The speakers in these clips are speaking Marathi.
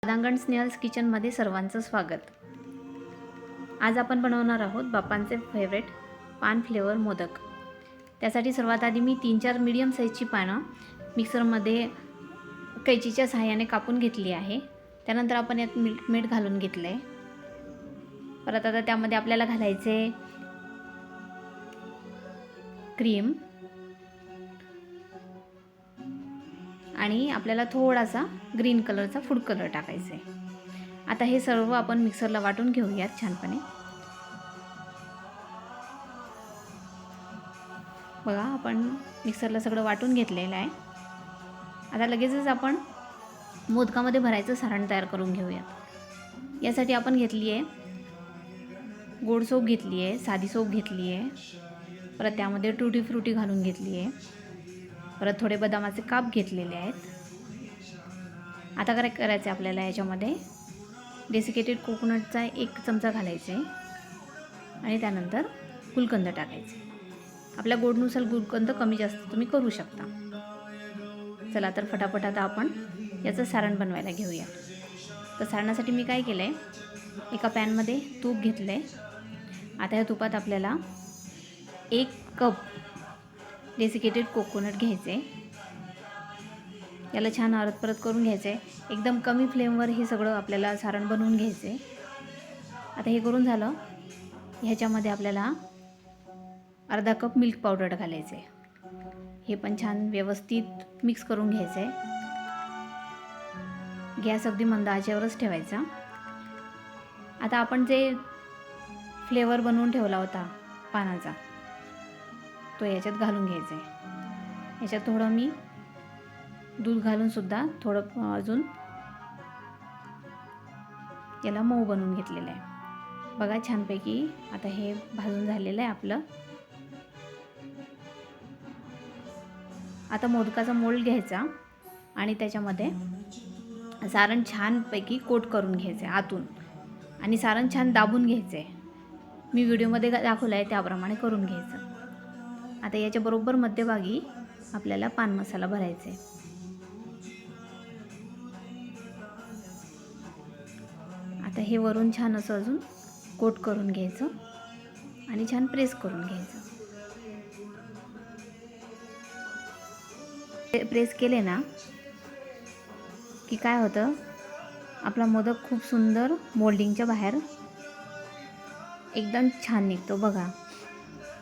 राधांगण स्नेहल्स किचनमध्ये सर्वांचं स्वागत। आज आपण बनवणार आहोत बापांचे फेवरेट पान फ्लेवर मोदक। त्यासाठी सर्वात आधी मी 3-4 मीडियम साईजची पानं मिक्सरमध्ये कैचीच्या सहाय्याने कापून घेतली आहे। त्यानंतर आपण यात मीठ घालून घेतले। परत आता त्यामध्ये आपल्याला घालायचे क्रीम आणि आपल्याला थोडासा ग्रीन कलरचा फूड कलर टाकायचा आहे। आता हे सर्व आपण मिक्सरला वाटून घेऊयात छानपणे। बघा आपण मिक्सरला सगळं वाटून घेतलेलं आहे। आता लगेचच आपण मोदकामध्ये भरायचं सारण तयार करून घेऊयात। यासाठी आपण घेतली आहे गोड सोप घेतली आहे, साधी सोप घेतली आहे, परत त्यामध्ये टूटी फ्रूटी घालून घेतली आहे, परत थोडे बदामाचे काप घेतलेले आहेत। आता काय करायचं आपल्याला याच्यामध्ये डेसिकेटेड कोकोनटचा 1 चमचा घालायचा आहे आणि त्यानंतर गुलकंद टाकायचे। आपल्या गोडनुसार गुलकंद कमी जास्त तुम्ही करू शकता। चला तर फटाफट आता आपण याचं सारण बनवायला घेऊया। तर सारणासाठी मी काय केलं आहे, एका पॅनमध्ये तूप घेतलं आहे। आता या तुपात आपल्याला 1 कप डेसिकेटेड कोकोनट घ्यायचे। याला छान परत परत करून घ्यायचे। एकदम कमी फ्लेमवर हे सगळं आपल्याला सारण बनवून घ्यायचे। आता हे करून झालं, ह्याच्यामध्ये आपल्याला अर्धा कप मिल्क पावडर घालायचे। हे पण छान व्यवस्थित मिक्स करून घ्यायचे। गॅस अगदी मंद आचेवरच ठेवायचा। आता आपण जे फ्लेवर बनवून ठेवला होता पानाचा, तो याच्यात घालून घ्यायचा आहे। याच्यात थोडं मी दूध घालून सुद्धा थोडं अजून याला मऊ बनवून घेतलेलं आहे। बघा छानपैकी आता हे भाजून झालेलं आहे आपलं। आता मोदकाचा मोल्ड घ्यायचा आणि त्याच्यामध्ये सारण छानपैकी कोट करून घ्यायचं आहे आतून, आणि सारण छान दाबून घ्यायचं आहे। मी व्हिडिओमध्ये दाखवलं आहे त्याप्रमाणे करून घ्यायचं। आता याच्या बरोबर मध्यभागी आपल्याला पान मसाला भरायचा आहे। आता हे वरून छान असं अजून कोट करून घ्यायचं आणि छान प्रेस करून घ्यायचं। प्रेस केले ना की काय होतं, आपला मोदक खूप सुंदर मोल्डिंगच्या बाहेर एकदम छान निघतो। बघा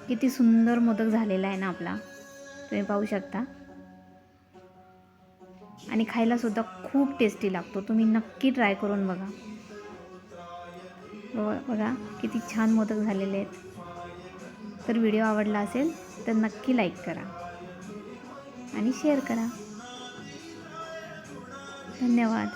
किती सुंदर मोदक झालेला आहे ना आपला, तुम्ही पाहू शकता। आणि खायला सुद्धा खूप टेस्टी लागतो। तुम्ही नक्की ट्राय करून बघा। बघा किती छान मोदक झालेले आहेत। तर व्हिडिओ आवडला असेल तर नक्की लाईक करा आणि शेअर करा। धन्यवाद।